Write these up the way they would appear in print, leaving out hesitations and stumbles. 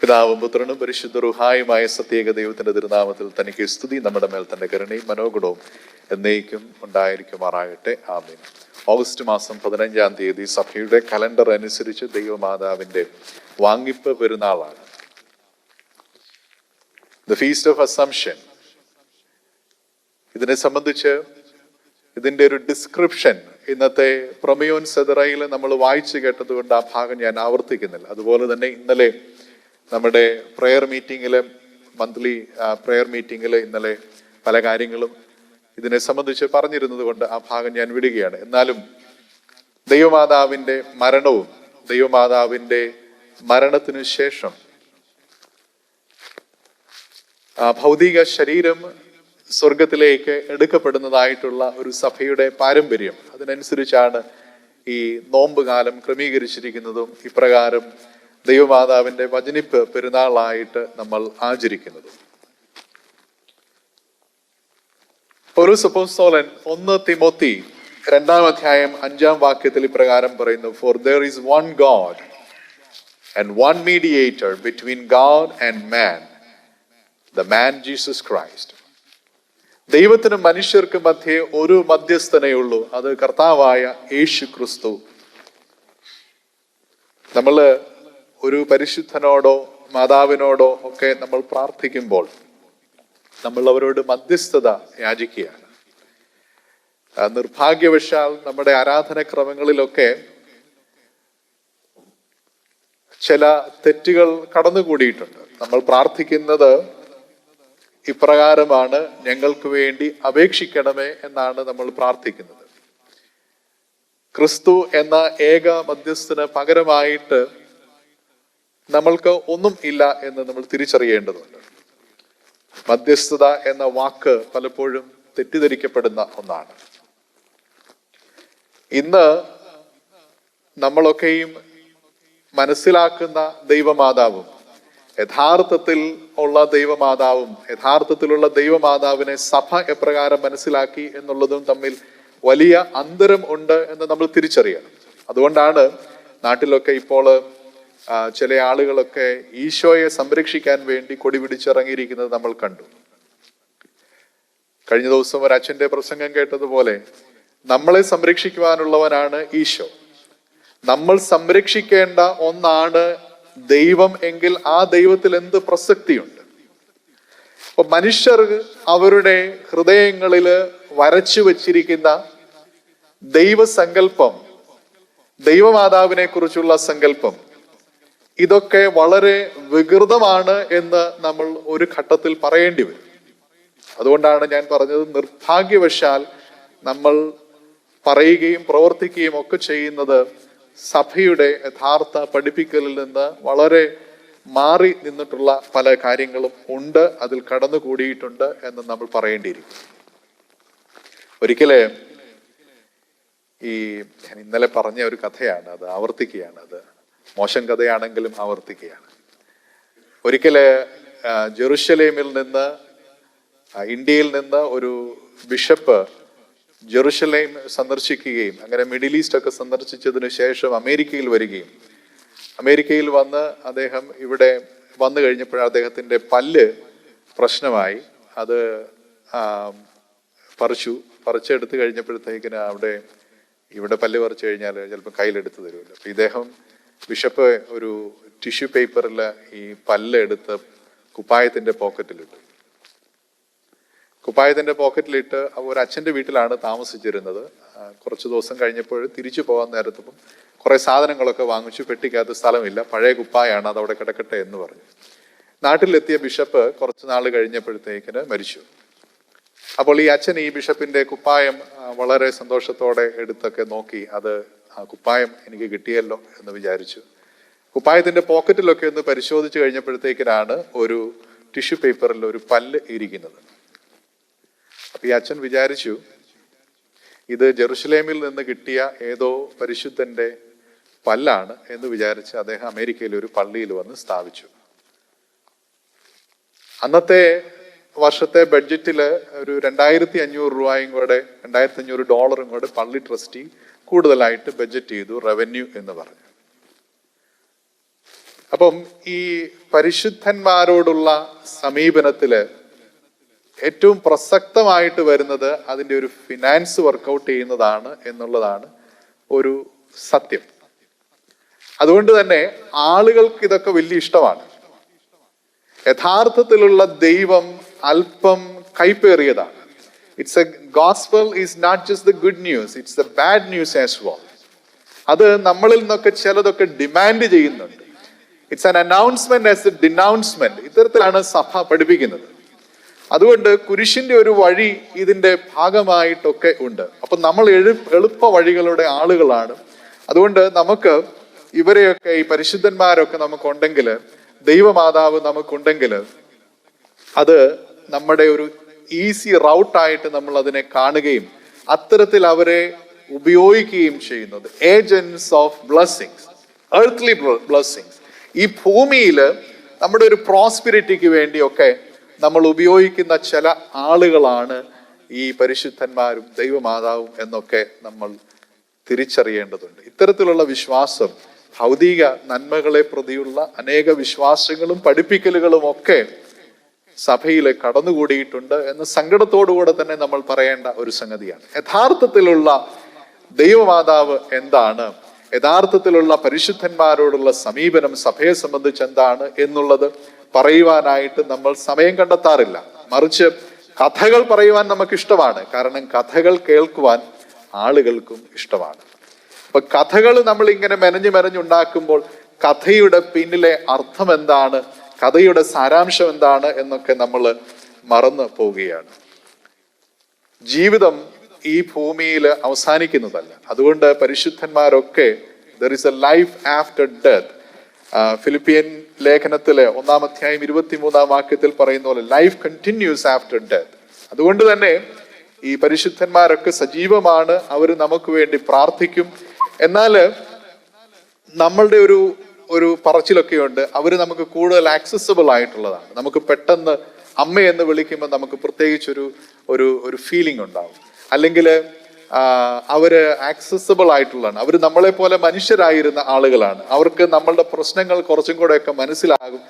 പിതാവും പുത്രനും പരിശുദ്ധ റുഹായുമായ സത്യേക ദൈവത്തിന്റെ തിരുനാമത്തിൽ തനിക്ക് സ്തുതി, നമ്മുടെ മേൽ തന്റെ കരുണയും മനോഗുണവും എന്നേക്കും ഉണ്ടായിരിക്കുമാറാകട്ടെ. ആമേൻ. ഓഗസ്റ്റ് മാസം 15-ാം തീയതി സഭയുടെ കലണ്ടർ അനുസരിച്ച് ദൈവമാതാവിന്റെ വാങ്ങിപ്പ് പെരുന്നാളാണ്. The feast of Assumption. ഇതിനെ സംബന്ധിച്ച് ഇതിന്റെ ഒരു ഡിസ്ക്രിപ്ഷൻ ഇന്നത്തെ പ്രൊമിയോൻ സെദറയിൽ നമ്മൾ വായിച്ചു കേട്ടത് കൊണ്ട് ആ ഭാഗം ഞാൻ ആവർത്തിക്കുന്നില്ല. അതുപോലെ തന്നെ ഇന്നലെ നമ്മുടെ പ്രെയർ മീറ്റിങ്ങില്, മന്ത്ലി പ്രെയർ മീറ്റിങ്ങില് ഇന്നലെ പല കാര്യങ്ങളും ഇതിനെ സംബന്ധിച്ച് പറഞ്ഞിരുന്നത് കൊണ്ട് ആ ഭാഗം ഞാൻ വിടുകയാണ്. എന്നാലും ദൈവമാതാവിന്റെ മരണവും ദൈവമാതാവിന്റെ മരണത്തിനു ശേഷം ഭൗതിക ശരീരം സ്വർഗത്തിലേക്ക് എടുക്കപ്പെടുന്നതായിട്ടുള്ള ഒരു സഭയുടെ പാരമ്പര്യം, അതിനനുസരിച്ചാണ് ഈ നോമ്പ് കാലം ക്രമീകരിച്ചിരിക്കുന്നതും ഇപ്രകാരം ദൈവമാതാവിന്റെ വചനിപ്പ് പെരുന്നാളായിട്ട് നമ്മൾ ആചരിക്കുന്നതും. പൗലോസ് അപ്പോസ്തലൻ 1 തിമോത്തി 2-ാം അധ്യായം 5-ാം വാക്യത്തിൽ ഇപ്രകാരം പറയുന്നു: For there is one God and one mediator between God and man, the man Jesus Christ. ദൈവത്തിനും മനുഷ്യർക്കും മധ്യേ ഒരു മധ്യസ്ഥനേ ഉള്ളൂ, അത് കർത്താവായ യേശു ക്രിസ്തു. നമ്മള് ഒരു പരിശുദ്ധനോടോ മാതാവിനോടോ ഒക്കെ നമ്മൾ പ്രാർത്ഥിക്കുമ്പോൾ നമ്മൾ അവരോട് മധ്യസ്ഥത യാചിക്കുകയാണ്. നിർഭാഗ്യവശാൽ നമ്മുടെ ആരാധനക്രമങ്ങളിലൊക്കെ ചില തെറ്റുകൾ കടന്നുകൂടിയിട്ടുണ്ട്. നമ്മൾ പ്രാർത്ഥിക്കുന്നത് ഇപ്രകാരമാണ്: ഞങ്ങൾക്ക് വേണ്ടി അപേക്ഷിക്കണമേ എന്നാണ് നമ്മൾ പ്രാർത്ഥിക്കുന്നത്. ക്രിസ്തു എന്ന ഏക മധ്യസ്ഥന് പകരമായിട്ട് നമ്മൾക്ക് ഒന്നും ഇല്ല എന്ന് നമ്മൾ തിരിച്ചറിയേണ്ടതുണ്ട്. മധ്യസ്ഥത എന്ന വാക്ക് പലപ്പോഴും തെറ്റിദ്ധരിക്കപ്പെടുന്ന ഒന്നാണ്. ഇന്ന് നമ്മളൊക്കെയും മനസ്സിലാക്കുന്ന ദൈവമാതാവും യഥാർത്ഥത്തിൽ ഉള്ള ദൈവമാതാവും യഥാർത്ഥത്തിലുള്ള ദൈവമാതാവിനെ സഭ എപ്രകാരം മനസ്സിലാക്കി എന്നുള്ളതും തമ്മിൽ വലിയ അന്തരം ഉണ്ട് എന്ന് നമ്മൾ തിരിച്ചറിയണം. അതുകൊണ്ടാണ് നാട്ടിലൊക്കെ ഇപ്പോൾ ചില ആളുകളൊക്കെ ഈശോയെ സംരക്ഷിക്കാൻ വേണ്ടി കൊടി പിടിച്ചിറങ്ങിയിരിക്കുന്നത് നമ്മൾ കണ്ടു. കഴിഞ്ഞ ദിവസം ഒരു അച്ഛന്റെ പ്രസംഗം കേട്ടതുപോലെ നമ്മളെ സംരക്ഷിക്കുവാനുള്ളവനാണ് ഈശോ. നമ്മൾ സംരക്ഷിക്കേണ്ട ഒന്നാണ് ദൈവം എങ്കിൽ ആ ദൈവത്തിൽ എന്ത് പ്രസക്തിയുണ്ട്? അപ്പൊ മനുഷ്യർ അവരുടെ ഹൃദയങ്ങളില് വരച്ചു വച്ചിരിക്കുന്ന ദൈവസങ്കല്പം, ദൈവമാതാവിനെ കുറിച്ചുള്ള സങ്കല്പം, ഇതൊക്കെ വളരെ വികൃതമാണ് എന്ന് നമ്മൾ ഒരു ഘട്ടത്തിൽ പറയേണ്ടി വരും. അതുകൊണ്ടാണ് ഞാൻ പറഞ്ഞത്, നിർഭാഗ്യവശാൽ നമ്മൾ പറയുകയും പ്രവർത്തിക്കുകയും ഒക്കെ ചെയ്യുന്നത് സഭയുടെ യഥാർത്ഥ പഠിപ്പിക്കലിൽ നിന്ന് വളരെ മാറി നിന്നിട്ടുള്ള പല കാര്യങ്ങളും ഉണ്ട്, അതിൽ കടന്നുകൂടിയിട്ടുണ്ട് എന്ന് നമ്മൾ പറയേണ്ടിയിരിക്കും. ഒരിക്കലേ ഞാൻ ഇന്നലെ പറഞ്ഞ ഒരു കഥയാണ്, അത് ആവർത്തിക്കുകയാണ്. അത് മോശം കഥയാണെങ്കിലും ആവർത്തിക്കുകയാണ്. ഒരിക്കല് ജെറുസലേമിൽ നിന്ന്, ഇന്ത്യയിൽ നിന്ന് ഒരു ബിഷപ്പ് ജെറുസലേം സന്ദർശിക്കുകയും അങ്ങനെ മിഡിൽ ഈസ്റ്റ് ഒക്കെ സന്ദർശിച്ചതിന് ശേഷം അമേരിക്കയിൽ വരികയും, അമേരിക്കയിൽ വന്ന് അദ്ദേഹം ഇവിടെ വന്നു കഴിഞ്ഞപ്പോൾ അദ്ദേഹത്തിന്റെ പല്ല് പ്രശ്നമായി. അത് പറിച്ചെടുത്ത് കഴിഞ്ഞപ്പോഴത്തേക്കിന് ഇവിടെ പല്ല് പറിച്ചു കഴിഞ്ഞാൽ ചിലപ്പോൾ കയ്യിലെടുത്ത് തരുമല്ലോ. അപ്പൊ ഇദ്ദേഹം ബിഷപ്പ് ഒരു ടിഷ്യൂ പേപ്പറിൽ ഈ പല്ല് എടുത്ത് കുപ്പായത്തിന്റെ പോക്കറ്റിലിട്ടു. കുപ്പായത്തിന്റെ പോക്കറ്റിലിട്ട് ഒരു അച്ഛന്റെ വീട്ടിലാണ് താമസിച്ചിരുന്നത്. കുറച്ച് ദിവസം കഴിഞ്ഞപ്പോൾ തിരിച്ചു പോകാൻ നേരത്തപ്പം കുറെ സാധനങ്ങളൊക്കെ വാങ്ങിച്ചു. പെട്ടിക്കകത്ത് സ്ഥലമില്ല, പഴയ കുപ്പായാണ്, അതവിടെ കിടക്കട്ടെ എന്ന് പറഞ്ഞു. നാട്ടിലെത്തിയ ബിഷപ്പ് കുറച്ച് നാൾ കഴിഞ്ഞപ്പോഴത്തേക്കിന് മരിച്ചു. അപ്പോൾ ഈ അച്ഛൻ ഈ ബിഷപ്പിന്റെ കുപ്പായം വളരെ സന്തോഷത്തോടെ എടുത്തൊക്കെ നോക്കി. അത് ആ കുപ്പായം എനിക്ക് കിട്ടിയല്ലോ എന്ന് വിചാരിച്ചു. കുപ്പായത്തിന്റെ പോക്കറ്റിലൊക്കെ ഒന്ന് പരിശോധിച്ചു കഴിഞ്ഞപ്പോഴത്തേക്കിനാണ് ഒരു ടിഷ്യൂ പേപ്പറിൽ ഒരു പല്ല് ഇരിക്കുന്നത്. അപ്പൊ ഈ അച്ഛൻ വിചാരിച്ചു ഇത് ജെറുസലേമിൽ നിന്ന് കിട്ടിയ ഏതോ പരിശുദ്ധന്റെ പല്ലാണ് എന്ന് വിചാരിച്ച് അദ്ദേഹം അമേരിക്കയിലെ ഒരു പള്ളിയിൽ വന്ന് സ്ഥാപിച്ചു. അന്നത്തെ വർഷത്തെ ബഡ്ജറ്റില് ഒരു 2500 രൂപയും കൂടെ, $2500 കൂടെ പള്ളി ട്രസ്റ്റി കൂടുതലായിട്ട് ബഡ്ജറ്റ് ചെയ്തു, റവന്യൂ എന്ന് പറഞ്ഞു. അപ്പം ഈ പരിശുദ്ധന്മാരോടുള്ള സമീപനത്തില് ഏറ്റവും പ്രസക്തമായിട്ട് വരുന്നത് അതിൻ്റെ ഒരു ഫിനാൻസ് വർക്കൗട്ട് ചെയ്യുന്നതാണ് എന്നുള്ളതാണ് ഒരു സത്യം. അതുകൊണ്ട് തന്നെ ആളുകൾക്ക് ഇതൊക്കെ വലിയ ഇഷ്ടമാണ്. യഥാർത്ഥത്തിലുള്ള ദൈവം അല്പം കൈപ്പേറിയതാണ്. It's a gospel is not just the good news, it's the bad news as well. അത് നമ്മളിൽ നിന്നൊക്കെ ചിലതൊക്കെ ഡിമാൻഡ് ചെയ്യുന്നുണ്ട്. It's an announcement as a denouncement. ഇത്തരത്തിലാണ് സഭ പഠിപ്പിക്കുന്നത്. അതുകൊണ്ട് കുരിശിന്റെ ഒരു വഴി ഇതിന്റെ ഭാഗമായിട്ടൊക്കെ ഉണ്ട്. അപ്പൊ നമ്മൾ എളുപ്പ വഴികളുടെ ആളുകളാണ്. അതുകൊണ്ട് നമുക്ക് ഇവരെയൊക്കെ, ഈ പരിശുദ്ധന്മാരൊക്കെ നമുക്കുണ്ടെങ്കിൽ, ദൈവമാതാവ് നമുക്കുണ്ടെങ്കിൽ, അത് നമ്മുടെ ഒരു ഈസി റൗട്ടായിട്ട് നമ്മൾ അതിനെ കാണുകയും അത്തരത്തിൽ അവരെ ഉപയോഗിക്കുകയും ചെയ്യുന്നത് agents of blessings, earthly blessings. ഈ ഭൂമിയിൽ നമ്മുടെ ഒരു പ്രോസ്പിരിറ്റിക്ക് വേണ്ടിയൊക്കെ നമ്മൾ ഉപയോഗിക്കുന്ന ചില ആളുകളാണ് ഈ പരിശുദ്ധന്മാരും ദൈവമാതാവും എന്നൊക്കെ നമ്മൾ തിരിച്ചറിയേണ്ടതുണ്ട്. ഇത്തരത്തിലുള്ള വിശ്വാസം ഭൗതിക നന്മകളെ പ്രതിയുള്ള അനേക വിശ്വാസങ്ങളും പഠിപ്പിക്കലുകളും ഒക്കെ സഭയിൽ കടന്നുകൂടിയിട്ടുണ്ട് എന്ന് സങ്കടത്തോടുകൂടെ തന്നെ നമ്മൾ പറയേണ്ട ഒരു സംഗതിയാണ്. യഥാർത്ഥത്തിലുള്ള ദൈവമാതാവ് എന്താണ്, യഥാർത്ഥത്തിലുള്ള പരിശുദ്ധന്മാരോടുള്ള സമീപനം സഭയെ സംബന്ധിച്ച് എന്താണ് എന്നുള്ളത് പറയുവാനായിട്ട് നമ്മൾ സമയം കണ്ടെത്താറില്ല. മറിച്ച് കഥകൾ പറയുവാൻ നമുക്ക് ഇഷ്ടമാണ്. കാരണം കഥകൾ കേൾക്കുവാൻ ആളുകൾക്കും ഇഷ്ടമാണ്. അപ്പൊ കഥകൾ നമ്മൾ ഇങ്ങനെ മെനഞ്ഞുണ്ടാക്കുമ്പോൾ കഥയുടെ പിന്നിലെ അർത്ഥം എന്താണ്, കഥയുടെ സാരാംശം എന്താണ് എന്നൊക്കെ നമ്മൾ മറന്നു പോവുകയാണ്. ജീവിതം ഈ ഭൂമിയിൽ അവസാനിക്കുന്നതല്ല. അതുകൊണ്ട് പരിശുദ്ധന്മാരൊക്കെ there is a life after death. Philippian ലേഖനത്തിലെ 1-ാം അധ്യായം 23-ാം വാക്യത്തിൽ പറയുന്ന പോലെ ലൈഫ് കണ്ടിന്യൂസ് ആഫ്റ്റർ ഡെത്ത്. അതുകൊണ്ട് തന്നെ ഈ പരിശുദ്ധന്മാരൊക്കെ സജീവമാണ്. അവർ നമുക്ക് വേണ്ടി പ്രാർത്ഥിക്കും. എന്നാൽ നമ്മളുടെ ഒരു പറച്ചിലൊക്കെ ഉണ്ട്, അവർ നമുക്ക് കൂടുതൽ ആക്സസിബിൾ ആയിട്ടുള്ളതാണ്. നമുക്ക് പെട്ടെന്ന് അമ്മയെന്ന് വിളിക്കുമ്പോൾ നമുക്ക് പ്രത്യേകിച്ചൊരു ഒരു ഫീലിംഗ് ഉണ്ടാവും. അല്ലെങ്കിൽ അവര് ആക്സസിബിൾ ആയിട്ടുള്ളതാണ്. അവർ നമ്മളെ പോലെ മനുഷ്യരായിരുന്ന ആളുകളാണ്. അവർക്ക് നമ്മളുടെ പ്രശ്നങ്ങൾ കുറച്ചും കൂടെയൊക്കെ മനസ്സിലാകും.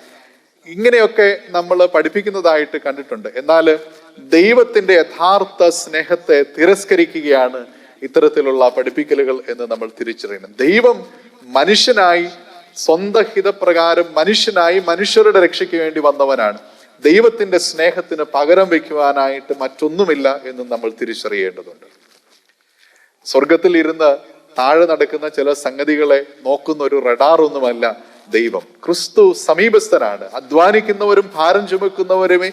ഇങ്ങനെയൊക്കെ നമ്മൾ പഠിപ്പിക്കുന്നതായിട്ട് കണ്ടിട്ടുണ്ട്. എന്നാൽ ദൈവത്തിന്റെ യഥാർത്ഥ സ്നേഹത്തെ തിരസ്കരിക്കുകയാണ് ഇത്തരത്തിലുള്ള പഠിപ്പിക്കലുകൾ എന്ന് നമ്മൾ തിരിച്ചറിയണം. ദൈവം മനുഷ്യനായി, സ്വന്തം ഹിതപ്രകാരം മനുഷ്യനായി, മനുഷ്യരുടെ രക്ഷയ്ക്ക് വേണ്ടി വന്നവനാണ്. ദൈവത്തിന്റെ സ്നേഹത്തിന് പകരം വയ്ക്കുവാനായിട്ട് മറ്റൊന്നുമില്ല എന്ന് നമ്മൾ തിരിച്ചറിയേണ്ടതുണ്ട്. സ്വർഗത്തിൽ ഇരുന്ന് താഴെ നടക്കുന്ന ചില സംഗതികളെ നോക്കുന്ന ഒരു റഡാർ ഒന്നുമല്ല ദൈവം. ക്രിസ്തു സമീപസ്ഥനാണ്. അധ്വാനിക്കുന്നവരും ഭാരം ചുമക്കുന്നവരുമേ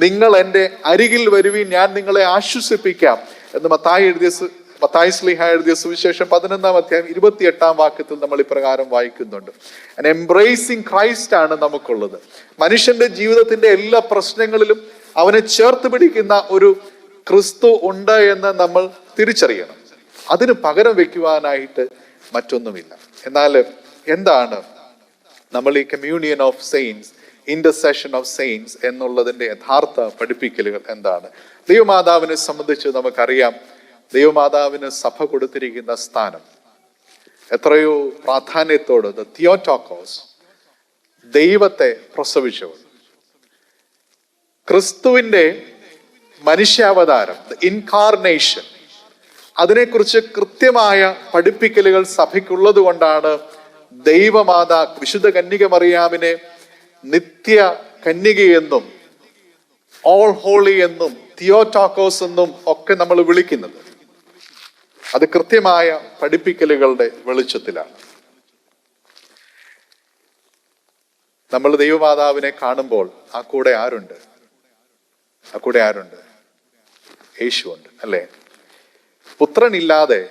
നിങ്ങൾ എൻ്റെ അരികിൽ വരുവിൻ, ഞാൻ നിങ്ങളെ ആശ്വസിപ്പിക്കാം എന്ന് മത്തായി ശ്ലീഹ എഴുതിയ സുവിശേഷം 11-ാം അധ്യായം 28-ാം വാക്യത്തിൽ നമ്മൾ ഇപ്രകാരം വായിക്കുന്നുണ്ട്. ആൻ എംബ്രേസിങ് ക്രൈസ്റ്റ് ആണ് നമുക്കുള്ളത്. മനുഷ്യന്റെ ജീവിതത്തിന്റെ എല്ലാ പ്രശ്നങ്ങളിലും അവനെ ചേർത്ത് പിടിക്കുന്ന ഒരു ക്രിസ്തു ഉണ്ട് എന്ന് നമ്മൾ തിരിച്ചറിയണം. അതിന് പകരം വെക്കുവാനായിട്ട് മറ്റൊന്നുമില്ല. എന്നാൽ എന്താണ് നമ്മൾ ഈ communion of saints, intercession of saints എന്നുള്ളതിന്റെ യഥാർത്ഥ പഠിപ്പിക്കലുകൾ എന്താണ്? ദൈവമാതാവിനെ സംബന്ധിച്ച് നമുക്കറിയാം, ദൈവമാതാവിന് സഭ കൊടുത്തിരിക്കുന്ന സ്ഥാനം എത്രയോ പ്രാധാന്യത്തോട്, ദ തിയോടോക്കോസ്, ദൈവത്തെ പ്രസവിച്ചവൾ, ക്രിസ്തുവിന്റെ മനുഷ്യാവതാരം, ദ ഇൻകാർനേഷൻ, അതിനെക്കുറിച്ച് കൃത്യമായ പഠിപ്പിക്കലുകൾ സഭയ്ക്കുള്ളത് കൊണ്ടാണ് ദൈവമാതാ വിശുദ്ധ കന്യക മറിയാമിനെ നിത്യ കന്യകയെന്നും ഓൾ ഹോളി എന്നും തിയോടോക്കോസ് എന്നും ഒക്കെ നമ്മൾ വിളിക്കുന്നത്. അത് കൃത്യമായ പഠിപ്പിക്കലുകളുടെ വെളിച്ചത്തിലാണ്. നമ്മൾ ദൈവമാതാവിനെ കാണുമ്പോൾ ആ കൂടെ ആരുണ്ട്? യേശുവുണ്ട്, അല്ലേ? പുത്രനില്ലാതെ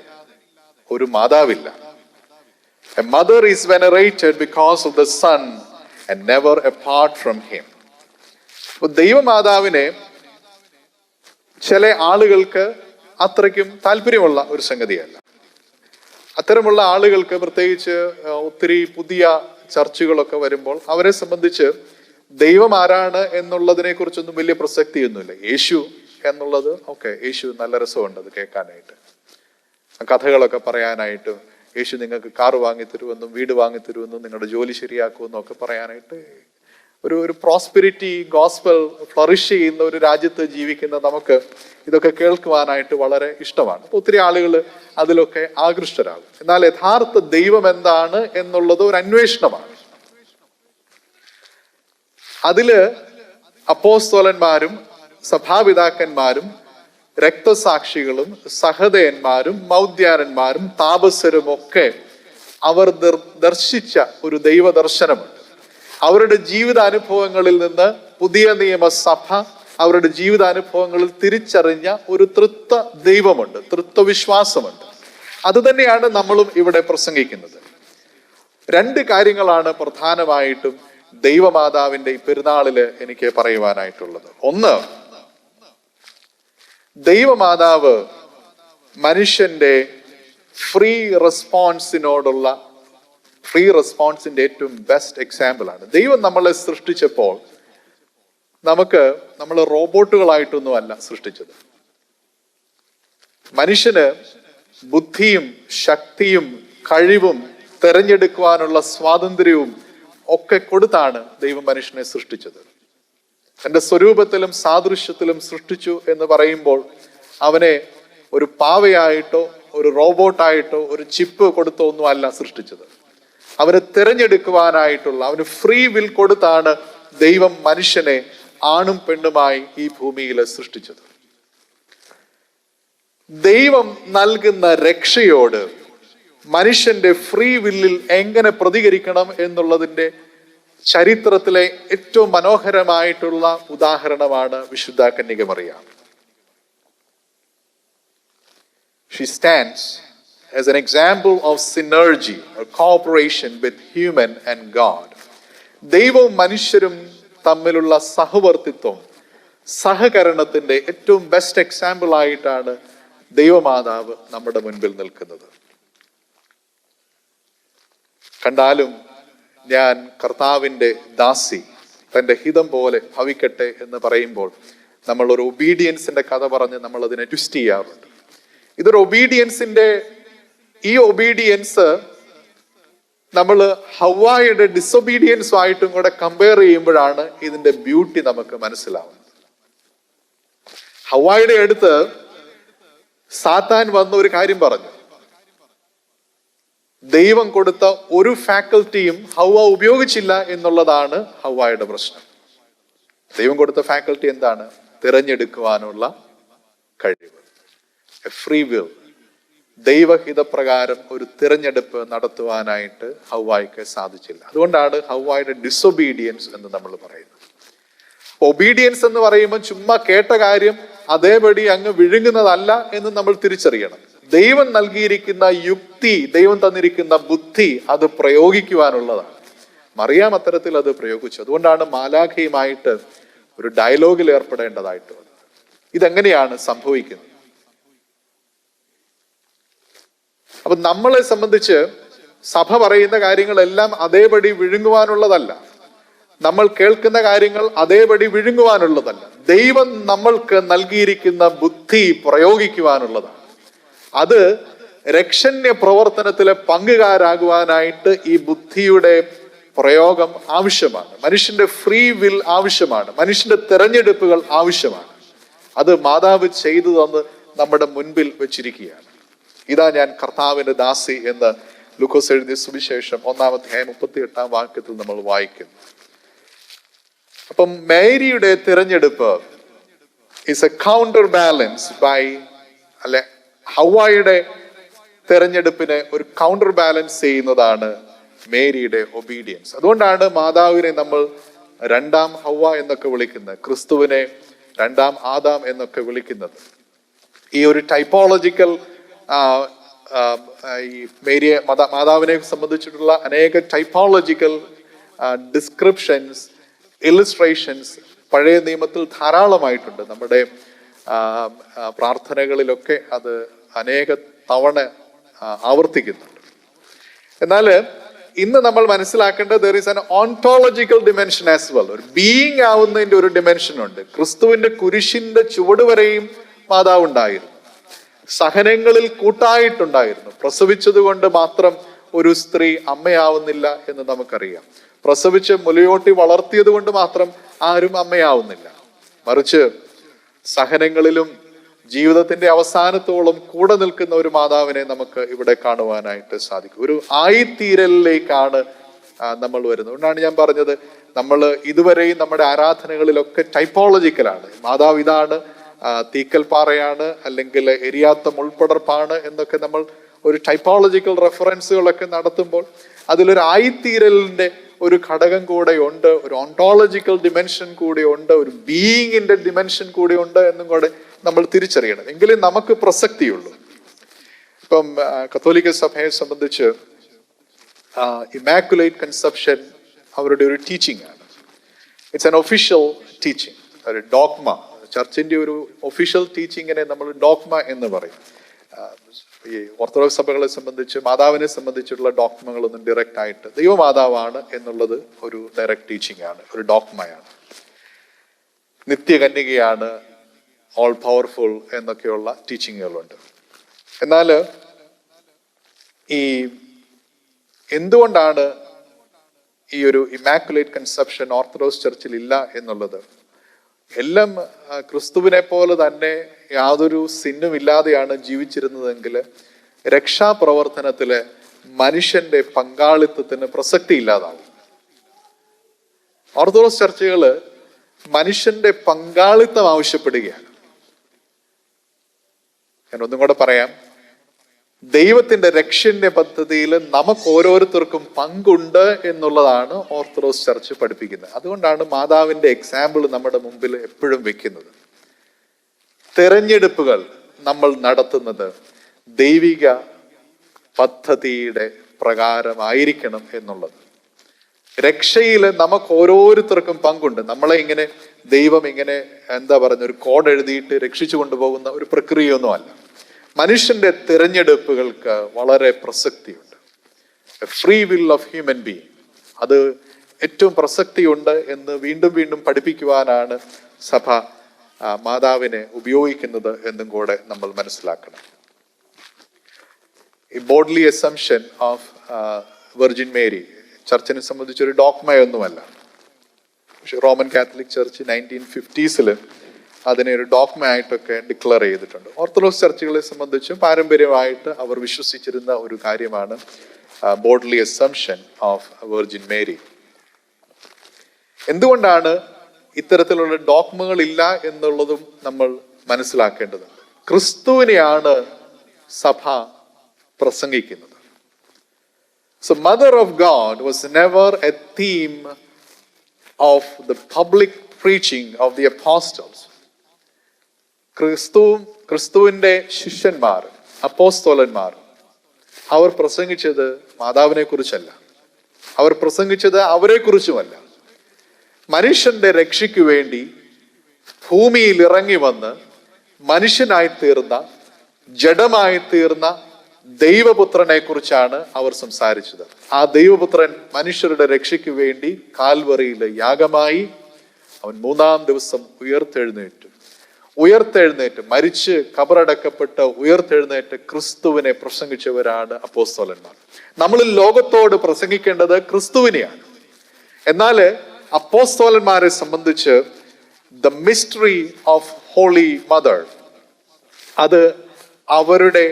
ഒരു മാതാവില്ല. A mother is venerated because of the son and never apart from him. ദൈവമാതാവിനെ ചില ആളുകൾക്ക് അത്രയ്ക്കും താല്പര്യമുള്ള ഒരു സംഗതിയല്ല. അത്തരമുള്ള ആളുകൾക്ക് പ്രത്യേകിച്ച് ഒത്തിരി പുതിയ ചർച്ചുകളൊക്കെ വരുമ്പോൾ അവരെ സംബന്ധിച്ച് ദൈവം ആരാണ് എന്നുള്ളതിനെ കുറിച്ചൊന്നും വലിയ പ്രസക്തിയൊന്നുമില്ല. യേശു എന്നുള്ളത് യേശു നല്ല രസമുണ്ട് അത് കേൾക്കാനായിട്ട്, കഥകളൊക്കെ പറയാനായിട്ടും യേശു നിങ്ങൾക്ക് കാറ് വാങ്ങിത്തരുമെന്നും വീട് വാങ്ങിത്തരുമെന്നും നിങ്ങളുടെ ജോലി ശരിയാക്കുമെന്നും ഒക്കെ പറയാനായിട്ട് ഒരു പ്രോസ്പെരിറ്റി ഗോസ്പൽ ഫ്ലറിഷ് ചെയ്യുന്ന ഒരു രാജ്യത്ത് ജീവിക്കുന്ന നമുക്ക് ഇതൊക്കെ കേൾക്കുവാനായിട്ട് വളരെ ഇഷ്ടമാണ്. ഒത്തിരി ആളുകൾ അതിലൊക്കെ ആകൃഷ്ടരാകും. എന്നാൽ യഥാർത്ഥ ദൈവം എന്താണ് എന്നുള്ളത് ഒരു അന്വേഷണമാണ്. അതില് അപ്പോസ്തലന്മാരും സഭാപിതാക്കന്മാരും രക്തസാക്ഷികളും സഹദയന്മാരും മൗദ്യാരന്മാരും താപസരും ഒക്കെ അവർ ദർശിച്ച ഒരു ദൈവദർശനമുണ്ട്. അവരുടെ ജീവിതാനുഭവങ്ങളിൽ നിന്ന് പുതിയ നിയമസഭ അവരുടെ ജീവിതാനുഭവങ്ങളിൽ തിരിച്ചറിഞ്ഞ ഒരു തൃത്വ ദൈവമുണ്ട്, തൃത്വവിശ്വാസമുണ്ട്. അത് തന്നെയാണ് നമ്മളും ഇവിടെ പ്രസംഗിക്കുന്നത്. 2 കാര്യങ്ങളാണ് പ്രധാനമായിട്ടും ദൈവമാതാവിന്റെ ഈ പെരുന്നാളില് എനിക്ക് പറയുവാനായിട്ടുള്ളത്. ഒന്ന്, ദൈവമാതാവ് മനുഷ്യന്റെ ഫ്രീ റെസ്പോൺസിന്റെ ഏറ്റവും ബെസ്റ്റ് എക്സാമ്പിൾ ആണ്. ദൈവം നമ്മളെ സൃഷ്ടിച്ചപ്പോൾ നമ്മൾ റോബോട്ടുകളായിട്ടൊന്നും അല്ല സൃഷ്ടിച്ചത്. മനുഷ്യന് ബുദ്ധിയും ശക്തിയും കഴിവും തെരഞ്ഞെടുക്കുവാനുള്ള സ്വാതന്ത്ര്യവും ഒക്കെ കൊടുത്താണ് ദൈവം മനുഷ്യനെ സൃഷ്ടിച്ചത്. തന്റെ സ്വരൂപത്തിലും സാദൃശ്യത്തിലും സൃഷ്ടിച്ചു എന്ന് പറയുമ്പോൾ അവനെ ഒരു പാവയായിട്ടോ ഒരു റോബോട്ടായിട്ടോ ഒരു ചിപ്പ് കൊടുത്തോ ഒന്നും അല്ല സൃഷ്ടിച്ചത്. അവന് തിരഞ്ഞെടുക്കുവാനായിട്ടുള്ള അവന് ഫ്രീ വിൽ കൊടുത്താണ് ദൈവം മനുഷ്യനെ ആണും പെണ്ണുമായി ഈ ഭൂമിയിൽ സൃഷ്ടിച്ചത്. ദൈവം നൽകുന്ന രക്ഷയോട് മനുഷ്യന്റെ ഫ്രീ വില്ലിൽ എങ്ങനെ പ്രതികരിക്കണം എന്നുള്ളതിന്റെ ചരിത്രത്തിലെ ഏറ്റവും മനോഹരമായിട്ടുള്ള ഉദാഹരണമാണ് വിശുദ്ധ കന്യകമറിയാം. She stands as an example of synergy or cooperation with human and God. ദൈവവും മനുഷ്യരും തമ്മിലുള്ള സഹവർത്തിത്വം, സഹകരണത്തിന്റെ ഏറ്റവും ബെസ്റ്റ് എക്സാമ്പിൾ ആയിട്ടാണ് ദൈവമാതാവ് നമ്മുടെ മുൻപിൽ നിൽക്കുന്നത്. കണ്ടാലും ഞാൻ കർത്താവിന്റെ ദാസി, തന്റെ ഹിതം പോലെ ഭവിക്കട്ടെ എന്ന് പറയുമ്പോൾ നമ്മൾ ഒരു ഒബീഡിയൻസിന്റെ കഥ പറഞ്ഞ് നമ്മൾ അതിനെ ട്വിസ്റ്റ് ചെയ്യാറുണ്ട്. ഇതൊരു ഈ ഒബീഡിയൻസ് നമ്മൾ ഹവ്വായുടെ ഡിസൊബീഡിയൻസുമായിട്ടും കൂടെ കമ്പയർ ചെയ്യുമ്പോഴാണ് ഇതിന്റെ ബ്യൂട്ടി നമുക്ക് മനസ്സിലാവുന്നത്. ഹവ്വായുടെ അടുത്ത് സാത്താൻ വന്ന ഒരു കാര്യം പറഞ്ഞു. ദൈവം കൊടുത്ത ഒരു ഫാക്കൽറ്റിയും ഹവ്വ ഉപയോഗിച്ചില്ല എന്നുള്ളതാണ് ഹവ്വായുടെ പ്രശ്നം. ദൈവം കൊടുത്ത ഫാക്കൽറ്റി എന്താണ്? തിരഞ്ഞെടുക്കുവാനുള്ള കഴിവ്, ഫ്രീ വിൽ. ദൈവഹിതപ്രകാരം ഒരു തിരഞ്ഞെടുപ്പ് നടത്തുവാനായിട്ട് ഹവ്വായ്ക്ക് സാധിച്ചില്ല. അതുകൊണ്ടാണ് ഹവ്വായുടെ ഡിസൊബീഡിയൻസ് എന്ന് നമ്മൾ പറയുന്നത്. ഒബീഡിയൻസ് എന്ന് പറയുമ്പോൾ ചുമ്മാ കേട്ട കാര്യം അതേപടി അങ്ങ് വിഴുങ്ങുന്നതല്ല എന്ന് നമ്മൾ തിരിച്ചറിയണം. ദൈവം നൽകിയിരിക്കുന്ന യുക്തി, ദൈവം തന്നിരിക്കുന്ന ബുദ്ധി അത് പ്രയോഗിക്കുവാനുള്ളതാണ്. മറിയാം അത്തരത്തിൽ അത് പ്രയോഗിച്ചു. അതുകൊണ്ടാണ് മാലാഖയുമായിട്ട് ഒരു ഡയലോഗിൽ ഏർപ്പെടേണ്ടതായിട്ട് വന്നത്. ഇതെങ്ങനെയാണ് സംഭവിക്കുന്നത്? അപ്പൊ നമ്മളെ സംബന്ധിച്ച് സഭ പറയുന്ന കാര്യങ്ങളെല്ലാം അതേപടി വിഴുങ്ങുവാനുള്ളതല്ല. നമ്മൾ കേൾക്കുന്ന കാര്യങ്ങൾ അതേപടി വിഴുങ്ങുവാനുള്ളതല്ല. ദൈവം നമ്മൾക്ക് നൽകിയിരിക്കുന്ന ബുദ്ധി പ്രയോഗിക്കുവാനുള്ളതാണ്. അത് രക്ഷണ്യ പ്രവർത്തനത്തിലെ പങ്കുകാരാകുവാനായിട്ട് ഈ ബുദ്ധിയുടെ പ്രയോഗം ആവശ്യമാണ്. മനുഷ്യന്റെ ഫ്രീ വിൽ ആവശ്യമാണ്. മനുഷ്യന്റെ തെരഞ്ഞെടുപ്പുകൾ ആവശ്യമാണ്. അത് മാതാവ് ചെയ്തു തന്ന് നമ്മുടെ മുൻപിൽ വെച്ചിരിക്കുകയാണ്. ഇതാ ഞാൻ കർത്താവിന്റെ ദാസി എന്ന് ലൂക്കോസ് എഴുതിയ സുവിശേഷം 1-ാം അധ്യായം 38-ാം വാക്യത്തിൽ നമ്മൾ വായിക്കുന്നു. അപ്പം മേരിയുടെ തിരഞ്ഞെടുപ്പ് ഇസ് എ കൗണ്ടർ ബാലൻസ് ഹവ്വായുടെ തെരഞ്ഞെടുപ്പിനെ ഒരു കൗണ്ടർ ബാലൻസ് ചെയ്യുന്നതാണ് മേരിയുടെ ഒബീഡിയൻസ്. അതുകൊണ്ടാണ് മാതാവിനെ നമ്മൾ 2-ാം ഹവ്വ എന്നൊക്കെ വിളിക്കുന്നത്, ക്രിസ്തുവിനെ 2-ാം ആദാം എന്നൊക്കെ വിളിക്കുന്നത്. ഈ ഒരു ടൈപ്പോളജിക്കൽ ഈ മേരിയെ മാതാവിനെ സംബന്ധിച്ചിട്ടുള്ള അനേക ടൈപ്പോളജിക്കൽ ഡിസ്ക്രിപ്ഷൻസ്, ഇലിസ്ട്രേഷൻസ് പഴയ നിയമത്തിൽ ധാരാളമായിട്ടുണ്ട്. നമ്മുടെ പ്രാർത്ഥനകളിലൊക്കെ അത് അനേക തവണ ആവർത്തിക്കുന്നുണ്ട്. എന്നാൽ ഇന്ന് നമ്മൾ മനസ്സിലാക്കേണ്ടത് there is an ontological dimension as well. ഒരു ബീയിങ് ആവുന്നതിന്റെ ഒരു ഡിമെൻഷൻ ഉണ്ട്. ക്രിസ്തുവിന്റെ കുരിശിന്റെ ചുവട് വരെയും മാതാവ് ഉണ്ടായിരുന്നു. സഹനങ്ങളിൽ കൂട്ടായിട്ടുണ്ടായിരുന്നു. പ്രസവിച്ചത് കൊണ്ട് മാത്രം ഒരു സ്ത്രീ അമ്മയാവുന്നില്ല എന്ന് നമുക്കറിയാം. പ്രസവിച്ച് മുലയോട്ടി വളർത്തിയത് കൊണ്ട് മാത്രം ആരും അമ്മയാവുന്നില്ല. മറിച്ച് സഹനങ്ങളിലും ജീവിതത്തിന്റെ അവസാനത്തോളം കൂടെ നിൽക്കുന്ന ഒരു മാതാവിനെ നമുക്ക് ഇവിടെ കാണുവാനായിട്ട് സാധിക്കും. ഒരു ആയിത്തീരലിലേക്കാണ് നമ്മൾ വരുന്നത്. അതുകൊണ്ടാണ് ഞാൻ പറഞ്ഞത്, നമ്മൾ ഇതുവരെയും നമ്മുടെ ആരാധനകളിലൊക്കെ ടൈപ്പോളജിക്കലാണ്. മാതാവ് ഇതാണ്, തീക്കൽ പാറയാണ്, അല്ലെങ്കിൽ എരിയാത്ത മുൾപ്പടർപ്പാണ് എന്നൊക്കെ നമ്മൾ ഒരു ടൈപ്പോളജിക്കൽ റെഫറൻസുകളൊക്കെ നടത്തുമ്പോൾ അതിലൊരു ആയിത്തീരലിന്റെ ഒരു ഘടകം കൂടെ ഉണ്ട്, ഒരു ഓണ്ടോളജിക്കൽ ഡിമെൻഷൻ കൂടെ ഉണ്ട്, ഒരു ബീയിങ്ങിന്റെ ഡിമെൻഷൻ കൂടെ ഉണ്ട് എന്നും കൂടെ നമ്മൾ തിരിച്ചറിയണം. എങ്കിലും നമുക്ക് പ്രസക്തിയുള്ളൂ. ഇപ്പം കത്തോലിക്ക സഭയെ സംബന്ധിച്ച് ഇമാക്കുലേറ്റ് കൺസെപ്ഷൻ അവരുടെ ഒരു ടീച്ചിങ് ആണ്. ഇറ്റ്സ് ആൻ ഒഫീഷ്യൽ ടീച്ചിങ്, ഒരു ഡോഗ്മ. ചർച്ചിന്റെ ഒരു ഒഫീഷ്യൽ ടീച്ചിങ്ങിനെ നമ്മൾ ഡോഗ്മ എന്ന് പറയും. ഈ ഓർത്തഡോക്സ് സഭകളെ സംബന്ധിച്ച് മാതാവിനെ സംബന്ധിച്ചിട്ടുള്ള ഡോഗ്മകളൊന്നും ഡയറക്റ്റ് ആയിട്ട് ദൈവമാതാവാണ് എന്നുള്ളത് ഒരു ഡയറക്റ്റ് ടീച്ചിങ് ആണ്, ഒരു ഡോഗ്മയാണ്. നിത്യകന്യകയാണ്, ഓൾ പവർഫുൾ എന്നൊക്കെയുള്ള ടീച്ചിങ്ങുകളുണ്ട്. എന്നാൽ ഈ എന്തുകൊണ്ടാണ് ഈ ഒരു ഇമാക്കുലേറ്റ് കൺസെപ്ഷൻ ഓർത്തഡോക്സ് ചർച്ചിൽ ഇല്ല എന്നുള്ളത്, എല്ലാം ക്രിസ്തുവിനെ പോലെ തന്നെ യാതൊരു സിന്നും ഇല്ലാതെയാണ് ജീവിച്ചിരുന്നതെങ്കിൽ രക്ഷാപ്രവർത്തനത്തില് മനുഷ്യന്റെ പങ്കാളിത്തത്തിന് പ്രസക്തി ഇല്ലാതാവും. ഓർത്തഡോക്സ് ചർച്ചുകള് മനുഷ്യന്റെ പങ്കാളിത്തം ആവശ്യപ്പെടുകയാണ്. ഞാൻ ഒന്നും കൂടെ പറയാം, ദൈവത്തിന്റെ രക്ഷന്റെ പദ്ധതിയിൽ നമുക്ക് ഓരോരുത്തർക്കും പങ്കുണ്ട് എന്നുള്ളതാണ് ഓർത്തഡോക്സ് ചർച്ച് പഠിപ്പിക്കുന്നത്. അതുകൊണ്ടാണ് മാതാവിന്റെ എക്സാമ്പിൾ നമ്മുടെ മുമ്പിൽ എപ്പോഴും വെക്കുന്നത്. തെരഞ്ഞെടുപ്പുകൾ നമ്മൾ നടത്തുന്നത് ദൈവിക പദ്ധതിയുടെ പ്രകാരമായിരിക്കണം എന്നുള്ളത്. രക്ഷയിൽ നമുക്ക് ഓരോരുത്തർക്കും പങ്കുണ്ട്. നമ്മളെ ഇങ്ങനെ ദൈവം ഇങ്ങനെ ഒരു കോഡ് എഴുതിയിട്ട് രക്ഷിച്ചു കൊണ്ടുപോകുന്ന ഒരു പ്രക്രിയയൊന്നുമല്ല. മനുഷ്യന്റെ തിരഞ്ഞെടുപ്പുകൾക്ക് വളരെ പ്രസക്തിയുണ്ട്. Free will of human being, അത് ഏറ്റവും പ്രസക്തിയുണ്ട് എന്ന് വീണ്ടും വീണ്ടും പഠിപ്പിക്കുവാനാണ് സഭ മാതാവിനെ ഉപയോഗിക്കുന്നത് എന്നും കൂടെ നമ്മൾ മനസ്സിലാക്കണം. ഈ bodily Assumption of Virgin Mary ചർച്ചിനെ സംബന്ധിച്ചൊരു ഡോഗ്മയൊന്നുമല്ല. പക്ഷെ റോമൻ കാത്തലിക് ചർച്ച് 1950s അതിനെ ഒരു ഡോഗ്മ ആയിട്ടൊക്കെ ഡിക്ലെയർ ചെയ്തിട്ടുണ്ട്. ഓർത്തഡോക്സ് ചർച്ചുകളെ സംബന്ധിച്ചും പാരമ്പര്യമായിട്ട് അവർ വിശ്വസിച്ചിരുന്ന ഒരു കാര്യമാണ് bodily Assumption of Virgin Mary. എന്തുകൊണ്ടാണ് ഇത്തരത്തിലുള്ള ഡോഗ്മകൾ ഇല്ല എന്നുള്ളതും നമ്മൾ മനസ്സിലാക്കേണ്ടതുണ്ട്. ക്രിസ്തുവിനെയാണ് സഭ പ്രസംഗിക്കുന്നത്. So Mother of God was never a theme of the public preaching of the apostles. ക്രിസ്തുവിന്റെ ശിഷ്യന്മാർ, അപ്പോസ്തലന്മാർ, അവർ പ്രസംഗിച്ചത് മാതാവിനെ കുറിച്ചല്ല, അവർ പ്രസംഗിച്ചത് അവരെ കുറിച്ചുമല്ല. മനുഷ്യന്റെ രക്ഷയ്ക്ക് വേണ്ടി ഭൂമിയിൽ ഇറങ്ങി വന്ന് മനുഷ്യനായി തീർന്ന, ജഡമായി തീർന്ന ദൈവപുത്രനെ കുറിച്ചാണ് അവർ സംസാരിച്ചത്. ആ ദൈവപുത്രൻ മനുഷ്യരുടെ രക്ഷയ്ക്ക് വേണ്ടി കാൽവറിയിലെ യാഗമായി അവൻ 3-ാം ദിവസം ഉയർത്തെഴുന്നേറ്റ് മരിച്ച് കബറടക്കപ്പെട്ട് ഉയർത്തെഴുന്നേറ്റ് ക്രിസ്തുവിനെ പ്രസംഗിച്ചവരാണ് അപ്പോസ്തലന്മാർ. നമ്മൾ ലോകത്തോട് പ്രസംഗിക്കേണ്ടത് ക്രിസ്തുവിനെയാണ്. എന്നാൽ അപ്പോസ്തലന്മാരെ സംബന്ധിച്ച് the mystery of holy mother, അത് അവരുടെ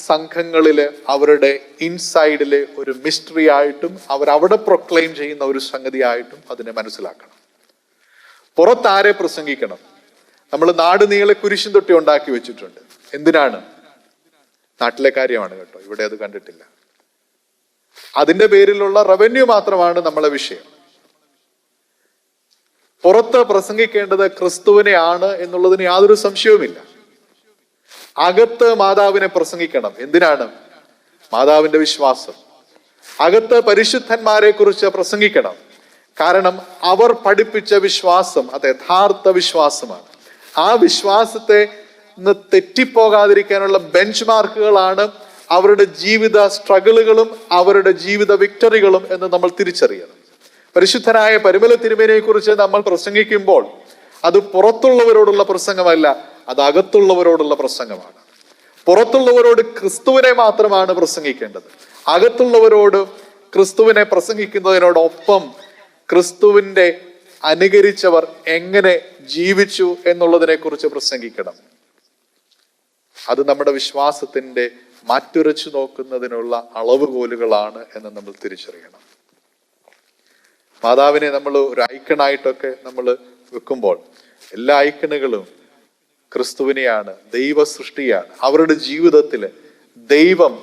സംഘങ്ങളില്, അവരുടെ ഇൻസൈഡില് ഒരു മിസ്റ്ററി ആയിട്ടും അവരവിടെ പ്രൊക്ലെയിം ചെയ്യുന്ന ഒരു സംഗതി ആയിട്ടും അതിനെ മനസ്സിലാക്കണം. പുറത്താരെ പ്രസംഗിക്കണം? നമ്മൾ നാട് നീളെ കുരിശും തൊട്ടി ഉണ്ടാക്കി വെച്ചിട്ടുണ്ട്. എന്തിനാണ്? നാട്ടിലെ കാര്യമാണ് കേട്ടോ, ഇവിടെ അത് കണ്ടിട്ടില്ല. അതിന്റെ പേരിലുള്ള റവന്യൂ മാത്രമാണ് നമ്മളെ വിഷയം. പുറത്ത് പ്രസംഗിക്കേണ്ടത് ക്രിസ്തുവിനെയാണ് എന്നുള്ളതിന് യാതൊരു സംശയവുമില്ല. അകത്ത് മാതാവിനെ പ്രസംഗിക്കണം. എന്തിനാണ്? മാതാവിന്റെ വിശ്വാസം. അകത്ത് പരിശുദ്ധന്മാരെ കുറിച്ച് പ്രസംഗിക്കണം. കാരണം അവർ പഠിപ്പിച്ച വിശ്വാസം അത് യഥാർത്ഥ വിശ്വാസമാണ്. ആ വിശ്വാസത്തെ തെറ്റിപ്പോകാതിരിക്കാനുള്ള ബെഞ്ച് മാർക്കുകളാണ് അവരുടെ ജീവിത സ്ട്രഗിളുകളും അവരുടെ ജീവിത വിക്ടറികളും എന്ന് നമ്മൾ തിരിച്ചറിയണം. പരിശുദ്ധനായ പരിമല തിരുമേനിയെ കുറിച്ച് നമ്മൾ പ്രസംഗിക്കുമ്പോൾ അത് പുറത്തുള്ളവരോടുള്ള പ്രസംഗമല്ല, അത് അകത്തുള്ളവരോടുള്ള പ്രസംഗമാണ്. പുറത്തുള്ളവരോട് ക്രിസ്തുവിനെ മാത്രമാണ് പ്രസംഗിക്കേണ്ടത്. അകത്തുള്ളവരോട് ക്രിസ്തുവിനെ പ്രസംഗിക്കുന്നതിനോടൊപ്പം ക്രിസ്തുവിന്റെ അനുകരിച്ചവർ എങ്ങനെ ജീവിച്ചു എന്നുള്ളതിനെ കുറിച്ച് പ്രസംഗിക്കണം. അത് നമ്മുടെ വിശ്വാസത്തിന്റെ മാറ്റുരച്ചു നോക്കുന്നതിനുള്ള അളവുകോലുകളാണ് എന്ന് നമ്മൾ തിരിച്ചറിയണം. മാതാവിനെ നമ്മൾ ഒരു ഐക്കണായിട്ടൊക്കെ നമ്മൾ വെക്കുമ്പോൾ എല്ലാ ഐക്കണുകളും ക്രിസ്തുവിനെയാണ്, ദൈവ സൃഷ്ടിയാണ്. അവരുടെ ജീവിതത്തിൽ ദൈവം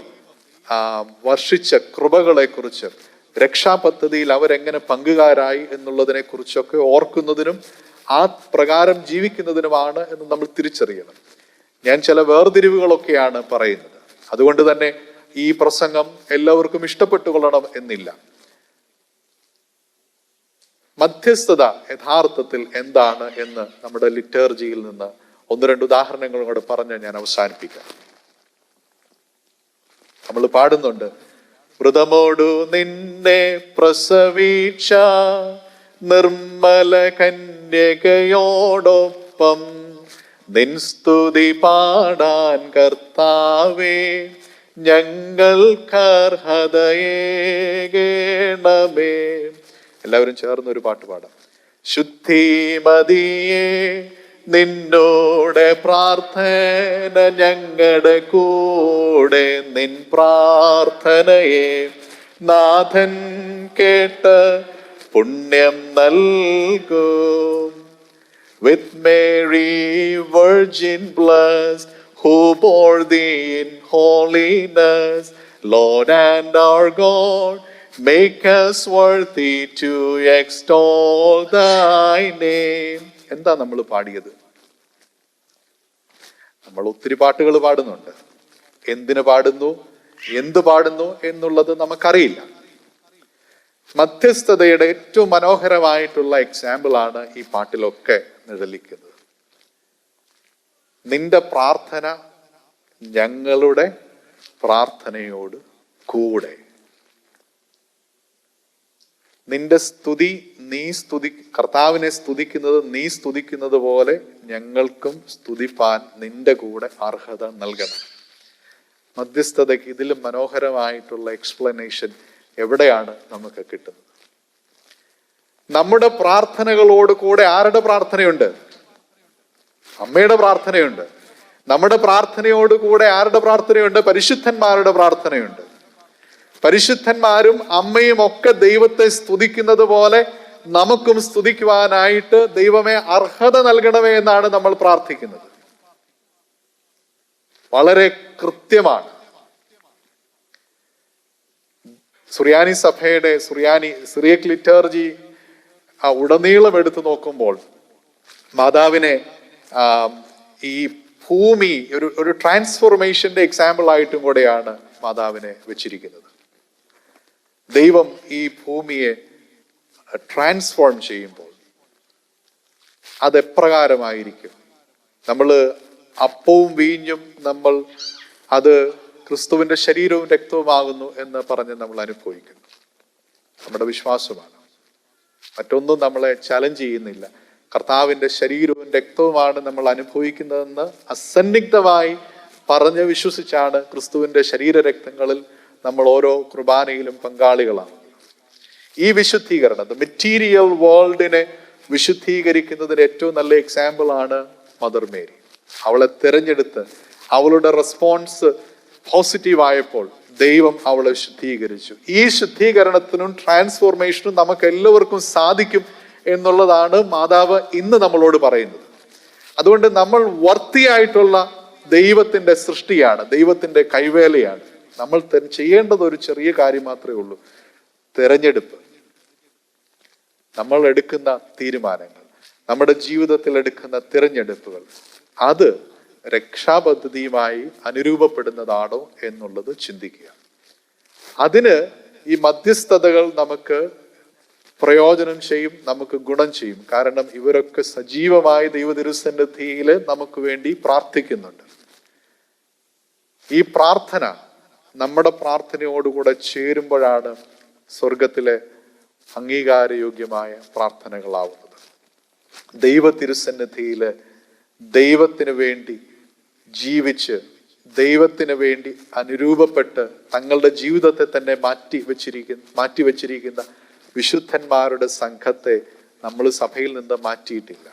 വർഷിച്ച കൃപകളെ കുറിച്ച്, രക്ഷാപദ്ധതിയിൽ അവരെങ്ങനെ പങ്കുകാരായി എന്നുള്ളതിനെ കുറിച്ചൊക്കെ ഓർക്കുന്നതിനും ആ പ്രകാരം ജീവിക്കുന്നതിനുമാണ് എന്ന് നമ്മൾ തിരിച്ചറിയണം. ഞാൻ ചില വേർതിരിവുകളൊക്കെയാണ് പറയുന്നത്. അതുകൊണ്ട് തന്നെ ഈ പ്രസംഗം എല്ലാവർക്കും ഇഷ്ടപ്പെട്ടുകൊള്ളണം എന്നില്ല. മധ്യസ്ഥത യഥാർത്ഥത്തിൽ എന്താണ് എന്ന് നമ്മുടെ ലിറ്റർജിയിൽ നിന്ന് 1-2 ഉദാഹരണങ്ങളും കൂടെ പറഞ്ഞ് ഞാൻ അവസാനിപ്പിക്കാം. നമ്മൾ പാടുന്നുണ്ട്, വ്രതമോടു നിന്നെ പ്രസവിച്ച നിർമ്മല കന്യകയോടൊപ്പം നിൻ സ്തുതി പാടാൻ കർത്താവേ ഞങ്ങൾക്കർഹതയേകണമേ. എല്ലാവരും ചേർന്ന് ഒരു പാട്ട് പാടാം. ശുദ്ധിമതിയെ നിന്നോട് പ്രാർത്ഥന ഞങ്ങളുടെ കൂടെ, നിൻ പ്രാർത്ഥനയെ നാഥൻ കേട്ട് പുണ്യം നൽകും. With Mary Virgin blessed, who bore thee in holiness, Lord and our God, make us worthy to extol thy name. എന്താ നമ്മൾ പാടിയത്? നമ്മൾ ഒത്തിരി പാട്ടുകൾ പാടുന്നുണ്ട്. എന്തിനു പാടുന്നു, എന്ത് പാടുന്നു എന്നുള്ളത് നമുക്കറിയില്ല. മധ്യസ്ഥതയുടെ ഏറ്റവും മനോഹരമായിട്ടുള്ള എക്സാമ്പിൾ ആണ് ഈ പാട്ടിലൊക്കെ നിഴലിക്കുന്നത്. നിന്റെ പ്രാർത്ഥന ഞങ്ങളുടെ പ്രാർത്ഥനയോട് കൂടെ, നിന്റെ സ്തുതി കർത്താവിനെ സ്തുതിക്കുന്നത് നീ സ്തുതിക്കുന്നത് പോലെ ഞങ്ങൾക്കും സ്തുതിപ്പാൻ നിന്റെ കൂടെ അർഹത നൽകണം. മധ്യസ്ഥതയ്ക്ക് ഇതിലും മനോഹരമായിട്ടുള്ള എക്സ്പ്ലനേഷൻ എവിടെയാണ് നമുക്ക് കിട്ടുന്നത്? നമ്മുടെ പ്രാർത്ഥനകളോട് കൂടെ ആരുടെ പ്രാർത്ഥനയുണ്ട്? അമ്മയുടെ പ്രാർത്ഥനയുണ്ട്. നമ്മുടെ പ്രാർത്ഥനയോട് കൂടെ ആരുടെ പ്രാർത്ഥനയുണ്ട്? പരിശുദ്ധന്മാരുടെ പ്രാർത്ഥനയുണ്ട്. പരിശുദ്ധന്മാരും അമ്മയും ഒക്കെ ദൈവത്തെ സ്തുതിക്കുന്നത് പോലെ നമുക്കും സ്തുതിക്കുവാനായിട്ട് ദൈവമേ അർഹത നൽകണമേ എന്നാണ് നമ്മൾ പ്രാർത്ഥിക്കുന്നത്. വളരെ കൃത്യമാണ്. സുറിയാനി സഭയുടെ സിറിയക് ലിറ്റർജി ഉടനീളം എടുത്തു നോക്കുമ്പോൾ മാതാവിനെ ഈ ഭൂമി ഒരു ട്രാൻസ്ഫോർമേഷന്റെ എക്സാമ്പിൾ ആയിട്ടും കൂടെയാണ് മാതാവിനെ വെച്ചിരിക്കുന്നത്. ദൈവം ഈ ഭൂമിയെ ട്രാൻസ്ഫോം ചെയ്യുമ്പോൾ അതെപ്രകാരമായിരിക്കും? നമ്മൾ അപ്പവും വീഞ്ഞും നമ്മൾ അത് ക്രിസ്തുവിന്റെ ശരീരവും രക്തവുമാകുന്നു എന്ന് പറഞ്ഞ് നമ്മൾ അനുഭവിക്കുന്നു. നമ്മുടെ വിശ്വാസമാണ്. മറ്റൊന്നും നമ്മളെ ചലഞ്ച് ചെയ്യുന്നില്ല. കർത്താവിന്റെ ശരീരവും രക്തവുമാണ് നമ്മൾ അനുഭവിക്കുന്നതെന്ന് അസന്നിഗ്ധമായി പറഞ്ഞ് വിശ്വസിച്ചാണ് ക്രിസ്തുവിന്റെ ശരീരരക്തങ്ങളിൽ നമ്മൾ ഓരോ കുർബാനയിലും പങ്കാളികളാണ്. ഈ വിശുദ്ധീകരണം, മെറ്റീരിയൽ വേൾഡിനെ വിശുദ്ധീകരിക്കുന്നതിന് ഏറ്റവും നല്ല എക്സാമ്പിൾ ആണ് മദർ മേരി. അവളെ തിരഞ്ഞെടുത്ത് അവളുടെ റെസ്പോൺസ് പോസിറ്റീവ് ആയപ്പോൾ ദൈവം അവളെ ശുദ്ധീകരിച്ചു. ഈ ശുദ്ധീകരണത്തിനും ട്രാൻസ്ഫോർമേഷനും നമുക്ക് എല്ലാവർക്കും സാധിക്കും എന്നുള്ളതാണ് മാതാവ് ഇന്ന് നമ്മളോട് പറയുന്നത്. അതുകൊണ്ട് നമ്മൾ വർത്തിയായിട്ടുള്ള ദൈവത്തിന്റെ സൃഷ്ടിയാണ്, ദൈവത്തിന്റെ കൈവേലയാണ്. നമ്മൾ ചെയ്യേണ്ടത് ഒരു ചെറിയ കാര്യം മാത്രമേ ഉള്ളൂ: തിരഞ്ഞെടുപ്പ്. നമ്മൾ എടുക്കുന്ന തീരുമാനങ്ങൾ, നമ്മുടെ ജീവിതത്തിൽ എടുക്കുന്ന തിരഞ്ഞെടുപ്പുകൾ, അത് രക്ഷാപദ്ധതിയുമായി അനുരൂപപ്പെടുന്നതാണോ എന്നുള്ളത് ചിന്തിക്കുക. അതിന് ഈ മധ്യസ്ഥതകൾ നമുക്ക് പ്രയോജനം ചെയ്യും, നമുക്ക് ഗുണം ചെയ്യും. കാരണം ഇവരൊക്കെ സജീവമായി ദൈവതിരുസന്നിധിയിൽ നമുക്ക് വേണ്ടി പ്രാർത്ഥിക്കുന്നുണ്ട്. ഈ പ്രാർത്ഥന നമ്മുടെ പ്രാർത്ഥനയോടുകൂടെ ചേരുമ്പോഴാണ് സ്വർഗത്തിലെ അംഗീകാരയോഗ്യമായ പ്രാർത്ഥനകളാവുന്നത്. ദൈവ തിരുസന്നിധിയില് ദൈവത്തിന് വേണ്ടി ജീവിച്ച് ദൈവത്തിന് വേണ്ടി അനുരൂപപ്പെട്ട് തങ്ങളുടെ ജീവിതത്തെ തന്നെ മാറ്റി വെച്ചിരിക്കുന്ന വിശുദ്ധന്മാരുടെ സംഘത്തെ നമ്മൾ സഭയിൽ നിന്ന് മാറ്റിയിട്ടില്ല.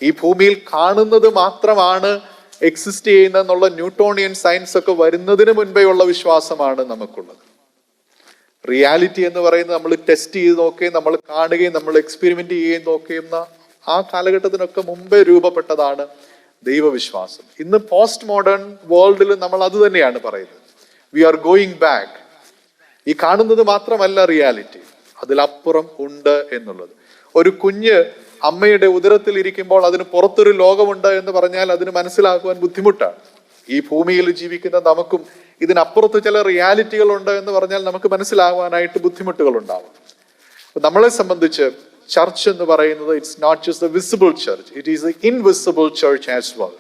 ഈ ഭൂമിയിൽ കാണുന്നത് മാത്രമാണ് എക്സിസ്റ്റ് ചെയ്യുന്നതെന്നുള്ള ന്യൂട്ടോണിയൻ സയൻസ് ഒക്കെ വരുന്നതിന് മുൻപേ ഉള്ള വിശ്വാസമാണ് നമുക്കുള്ളത്. റിയാലിറ്റി എന്ന് പറയുന്നത് നമ്മൾ ടെസ്റ്റ് ചെയ്ത് നോക്കുകയും നമ്മൾ കാണുകയും നമ്മൾ എക്സ്പെരിമെന്റ് ചെയ്യുകയും നോക്കുകയും ആ കാലഘട്ടത്തിനൊക്കെ മുമ്പേ രൂപപ്പെട്ടതാണ് ദൈവവിശ്വാസം. ഇന്ന് പോസ്റ്റ് മോഡേൺ വേൾഡിൽ നമ്മൾ അത് തന്നെയാണ് പറയുന്നത്. We are going back. ഈ കാണുന്നത് മാത്രമല്ല റിയാലിറ്റി, അതിലപ്പുറം ഉണ്ട് എന്നുള്ളത്. ഒരു കുഞ്ഞ് അമ്മയുടെ ഉദരത്തിൽ ഇരിക്കുമ്പോൾ അതിന് പുറത്തൊരു ലോകമുണ്ട് എന്ന് പറഞ്ഞാൽ അതിന് മനസ്സിലാക്കുവാൻ ബുദ്ധിമുട്ടാണ്. ഈ ഭൂമിയിൽ ജീവിക്കുന്ന നമുക്കും ഇതിനപ്പുറത്ത് ചില റിയാലിറ്റികൾ ഉണ്ട് എന്ന് പറഞ്ഞാൽ നമുക്ക് മനസ്സിലാവാനായിട്ട് ബുദ്ധിമുട്ടുകൾ ഉണ്ടാവും. നമ്മളെ സംബന്ധിച്ച് ചർച്ച് എന്ന് പറയുന്നത് it's not just the visible church, it is the invisible church as well.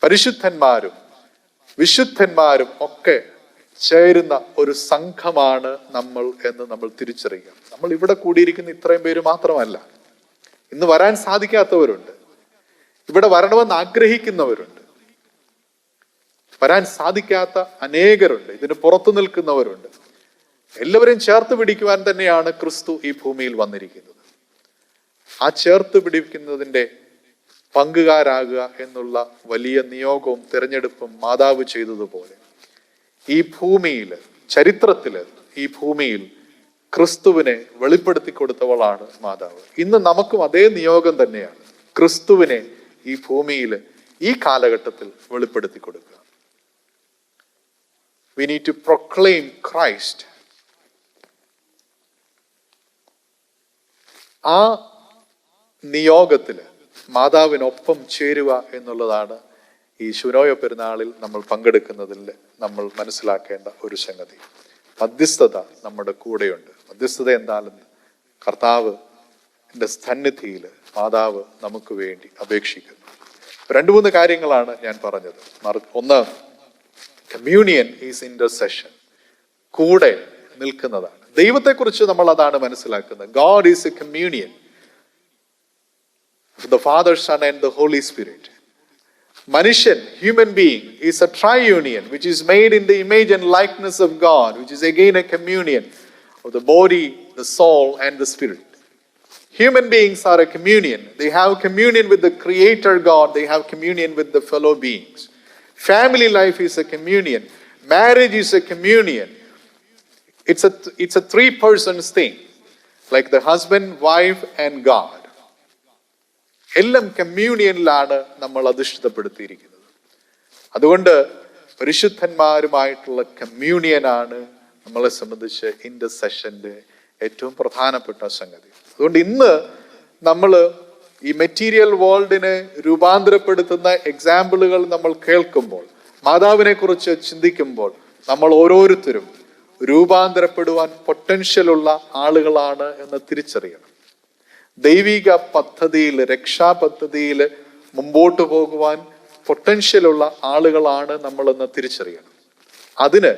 പരിശുദ്ധന്മാരും വിശുദ്ധന്മാരും ഒക്കെ ചേരുന്ന ഒരു സംഘമാണ് നമ്മൾ എന്ന് നമ്മൾ തിരിച്ചറിയുക. നമ്മൾ ഇവിടെ കൂടിയിരിക്കുന്ന ഇത്രയും പേര് മാത്രമല്ല. ഇന്ന് വരാൻ സാധിക്കാത്തവരുണ്ട്, ഇവിടെ വരണമെന്ന് ആഗ്രഹിക്കുന്നവരുണ്ട്, വരാൻ സാധിക്കാത്ത അനേകരുണ്ട്, ഇതിന് പുറത്തു നിൽക്കുന്നവരുണ്ട്. എല്ലാവരെയും ചേർത്ത് പിടിക്കുവാൻ തന്നെയാണ് ക്രിസ്തു ഈ ഭൂമിയിൽ വന്നിരിക്കുന്നത്. ആ ചേർത്ത് പിടിക്കുന്നതിൻ്റെ പങ്കുകാരാകുക എന്നുള്ള വലിയ നിയോഗവും തിരഞ്ഞെടുപ്പും മാതാവ് ചെയ്തതുപോലെ ഈ ഭൂമിയിൽ, ചരിത്രത്തില് ഈ ഭൂമിയിൽ ക്രിസ്തുവിനെ വെളിപ്പെടുത്തി കൊടുത്തവളാണ് മാതാവ്. ഇന്ന് നമുക്കും അതേ നിയോഗം തന്നെയാണ്, ക്രിസ്തുവിനെ ഈ ഭൂമിയിൽ ഈ കാലഘട്ടത്തിൽ വെളിപ്പെടുത്തി കൊടുക്കുക. We need to proclaim Christ. ആ നിയോഗത്തിൽ മാതാവിനൊപ്പം ചേരുക എന്നുള്ളതാണ് ഈ ശുനോയ പെരുന്നാളിൽ നമ്മൾ പങ്കെടുക്കുന്നതിൽ നമ്മൾ മനസ്സിലാക്കേണ്ട ഒരു സംഗതി. മധ്യസ്ഥത നമ്മുടെ കൂടെയുണ്ട്. മധ്യസ്ഥത എന്താണെന്ന് കർത്താവിൻ്റെ സന്നിധിയിൽ മാതാവ് നമുക്ക് വേണ്ടി അപേക്ഷിക്കുന്നു. 2-3 കാര്യങ്ങളാണ് ഞാൻ പറഞ്ഞത്. ഒന്ന്, കമ്മ്യൂണിയൻ ഈസ് ഇന്റർസെഷൻ, കൂടെ നിൽക്കുന്നതാണ്. ദൈവത്തെക്കുറിച്ച് നമ്മൾ അതാണ് മനസ്സിലാക്കുന്നത്. God is A communion, the Father, Son and the Holy Spirit. മനുഷ്യൻ, human being, is a triunion which is made in the image and likeness of God, which is again a communion of the body, the soul and the spirit. Human beings are a communion. They have communion with the Creator God. They have communion with the fellow beings. Family life is a communion. Marriage is a communion. It's a 3 persons thing, like the husband, wife and God. എല്ലാം കമ്മ്യൂണിയനിലാണ് നമ്മൾ അധിഷ്ഠിതപ്പെടുത്തിയിരിക്കുന്നത്. അതുകൊണ്ട് പരിശുദ്ധന്മാരുമായിട്ടുള്ള കമ്മ്യൂണിയനാണ് നമ്മളെ സംബന്ധിച്ച് ഇന്റർസെഷന്റെ ഏറ്റവും പ്രധാനപ്പെട്ട സംഗതി. അതുകൊണ്ട് ഇന്ന് നമ്മൾ ഈ മെറ്റീരിയൽ വേൾഡിനെ രൂപാന്തരപ്പെടുത്തുന്ന എക്സാമ്പിളുകൾ നമ്മൾ കേൾക്കുമ്പോൾ, മാതാവിനെ കുറിച്ച് ചിന്തിക്കുമ്പോൾ, നമ്മൾ ഓരോരുത്തരും രൂപാന്തരപ്പെടുവാൻ പൊട്ടൻഷ്യലുള്ള ആളുകളാണ് എന്ന് തിരിച്ചറിയണം. ദൈവിക പദ്ധതിയിൽ, രക്ഷാപദ്ധതിയിൽ മുമ്പോട്ട് പോകുവാൻ പൊട്ടൻഷ്യലുള്ള ആളുകളാണ് നമ്മളെന്ന് തിരിച്ചറിയണം. അതിന്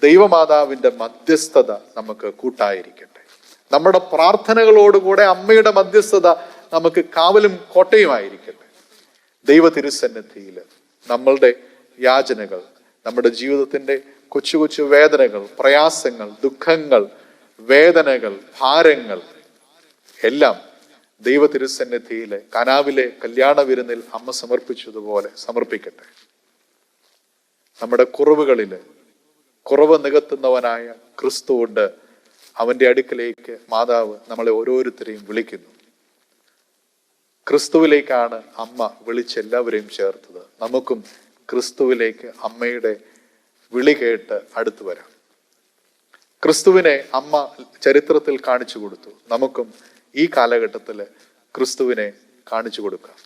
ദൈവമാതാവിൻ്റെ മധ്യസ്ഥത നമുക്ക് കൂട്ടായിരിക്കട്ടെ. നമ്മുടെ പ്രാർത്ഥനകളോടുകൂടെ അമ്മയുടെ മധ്യസ്ഥത നമുക്ക് കാവലും കോട്ടയുമായിരിക്കട്ടെ. ദൈവ തിരുസന്നിധിയിൽ നമ്മളുടെ യാചനകൾ, നമ്മുടെ ജീവിതത്തിൻ്റെ കൊച്ചു കൊച്ചു വേദനകൾ, പ്രയാസങ്ങൾ, ദുഃഖങ്ങൾ, വേദനകൾ, ഭാരങ്ങൾ എല്ലാം ദൈവ തിരുസന്നിധിയിലെ കനാവിലെ കല്യാണ വിരുന്നിൽ അമ്മ സമർപ്പിച്ചതുപോലെ സമർപ്പിക്കട്ടെ. നമ്മുടെ കുറവുകളിൽ കുറവ് നികത്തുന്നവനായ ക്രിസ്തുവുണ്ട്. അവൻ്റെ അടുക്കലേക്ക് മാതാവ് നമ്മളെ ഓരോരുത്തരെയും വിളിക്കുന്നു. ക്രിസ്തുവിലേക്കാണ് അമ്മ വിളിച്ചെല്ലാവരെയും ചേർത്തത്. നമുക്കും ക്രിസ്തുവിലേക്ക് അമ്മയുടെ വിളി കേട്ട് അടുത്തു വരാം. ക്രിസ്തുവിനെ അമ്മ ചരിത്രത്തിൽ കാണിച്ചു കൊടുത്തു. നമുക്കും ഈ കാലഘട്ടത്തിൽ ക്രിസ്തുവിനെ കാണിച്ചു കൊടുക്കാം.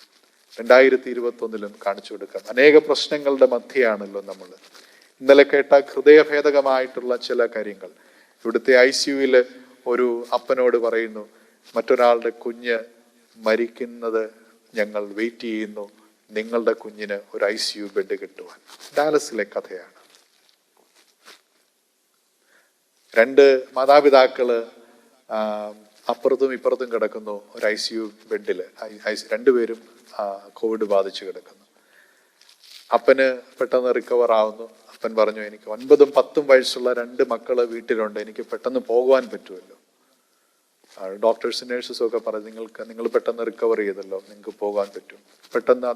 2021 കാണിച്ചു കൊടുക്കാം. അനേക പ്രശ്നങ്ങളുടെ മധ്യയാണല്ലോ നമ്മൾ. ഇന്നലെ കേട്ട ഹൃദയഭേദകമായിട്ടുള്ള ചില കാര്യങ്ങൾ. ഇവിടുത്തെ ICUവിൽ ഒരു അപ്പനോട് പറയുന്നു, മറ്റൊരാളുടെ കുഞ്ഞ് മരിക്കുന്നത് ഞങ്ങൾ വെയിറ്റ് ചെയ്യുന്നു, നിങ്ങളുടെ കുഞ്ഞിന് ഒരു ICU ബെഡ് കിട്ടുവാൻ. ഡാലസിലെ കഥയാണ്. 2 മാതാപിതാക്കള് അപ്പുറത്തും ഇപ്പുറത്തും കിടക്കുന്നു ഒരു ICU ബെഡിൽ. 2 പേരും കോവിഡ് ബാധിച്ച് കിടക്കുന്നു. അപ്പന് പെട്ടെന്ന് റിക്കവർ ആവുന്നു. അപ്പൻ പറഞ്ഞു, എനിക്ക് 9ഉം 10ഉം വയസ്സുള്ള 2 മക്കള് വീട്ടിലുണ്ട്, എനിക്ക് പെട്ടെന്ന് പോകുവാൻ പറ്റുമല്ലോ. ഡോക്ടേഴ്സും നേഴ്സസും ഒക്കെ പറഞ്ഞു, നിങ്ങൾ പെട്ടെന്ന് റിക്കവർ ചെയ്തല്ലോ, നിങ്ങൾക്ക് പോകാൻ പറ്റും. പെട്ടെന്ന്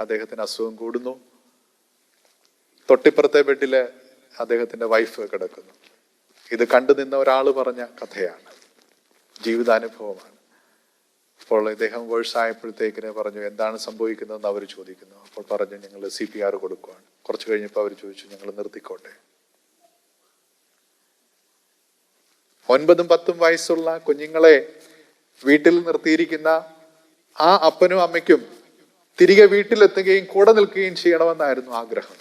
അദ്ദേഹത്തിന് അസുഖം കൂടുന്നു. തൊട്ടിപ്പുറത്തെ ബെഡില് അദ്ദേഹത്തിന്റെ വൈഫ് കിടക്കുന്നു. ഇത് കണ്ടു നിന്ന ഒരാൾ പറഞ്ഞ കഥയാണ്, ജീവിതാനുഭവമാണ്. അപ്പോൾ ഇദ്ദേഹം വേഴ്സായപ്പോഴത്തേക്കിന് പറഞ്ഞു, എന്താണ് സംഭവിക്കുന്നതെന്ന് അവർ ചോദിക്കുന്നു. അപ്പോൾ പറഞ്ഞു, ഞങ്ങൾ CPR കൊടുക്കുവാണ്. കുറച്ച് കഴിഞ്ഞപ്പോൾ അവർ ചോദിച്ചു, ഞങ്ങൾ നിർത്തിക്കോട്ടെ. 9ഉം 10ഉം വയസ്സുള്ള കുഞ്ഞുങ്ങളെ വീട്ടിൽ നിർത്തിയിരിക്കുന്ന ആ അപ്പനും അമ്മയ്ക്കും തിരികെ വീട്ടിലെത്തുകയും കൂടെ നിൽക്കുകയും ചെയ്യണമെന്നായിരുന്നു ആഗ്രഹം.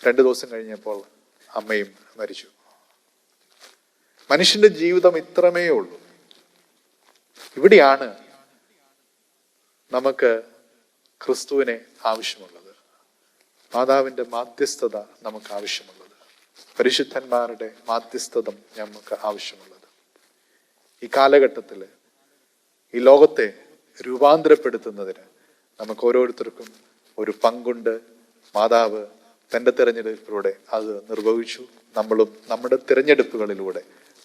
2 ദിവസം കഴിഞ്ഞപ്പോൾ അമ്മയും മരിച്ചു. മനുഷ്യന്റെ ജീവിതം ഇത്രമേ ഉള്ളൂ. ഇവിടെയാണ് നമുക്ക് ക്രിസ്തുവിനെ ആവശ്യമുള്ളത്. മാതാവിന്റെ മാധ്യസ്ഥത നമുക്ക് ആവശ്യമുള്ളത്. പരിശുദ്ധന്മാരുടെ മാധ്യസ്ഥത നമുക്ക് ആവശ്യമുള്ളത്. ഈ കാലഘട്ടത്തിൽ ഈ ലോകത്തെ രൂപാന്തരപ്പെടുത്തുന്നതിന് നമുക്ക് ഓരോരുത്തർക്കും ഒരു പങ്കുണ്ട്. മാതാവ് തൻ്റെ തിരഞ്ഞെടുപ്പിലൂടെ അത് നിർവഹിച്ചു. നമ്മളും നമ്മുടെ തിരഞ്ഞെടുപ്പുകളിലൂടെ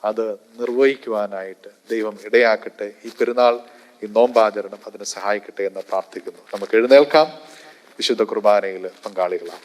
അത് നിർവഹിക്കുവാനായിട്ട് ദൈവം ഇടയാക്കട്ടെ. ഈ പെരുന്നാൾ, ഈ നോമ്പാചരണം അതിന് സഹായിക്കട്ടെ എന്ന് പ്രാർത്ഥിക്കുന്നു. നമുക്ക് എഴുന്നേൽക്കാം, വിശുദ്ധ കുർബാനയിൽ പങ്കാളികളാം.